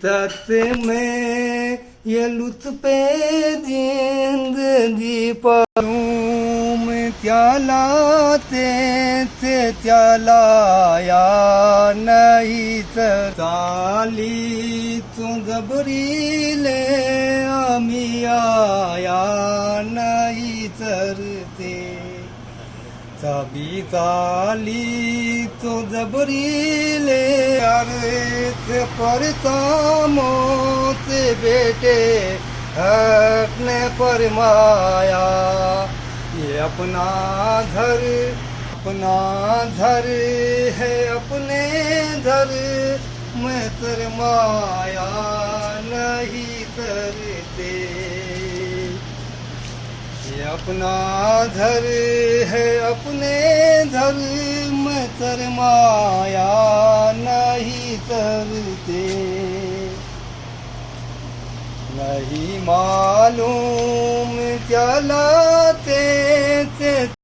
तत में ये लुत्फे जिंदगी पाऊं मैं त्याला ते त्याला या नहीं तर चाली तू जबरीले आम्ही आया नाही तर ते चाली तो जबरीले अरे परता मोत बेटे हटने पर माया ये अपना घर है अपने घर मैं तर माया नहीं करते ये अपना घर है अपने घर में तर माया नहीं करते नहीं मालूम क्या लाते थे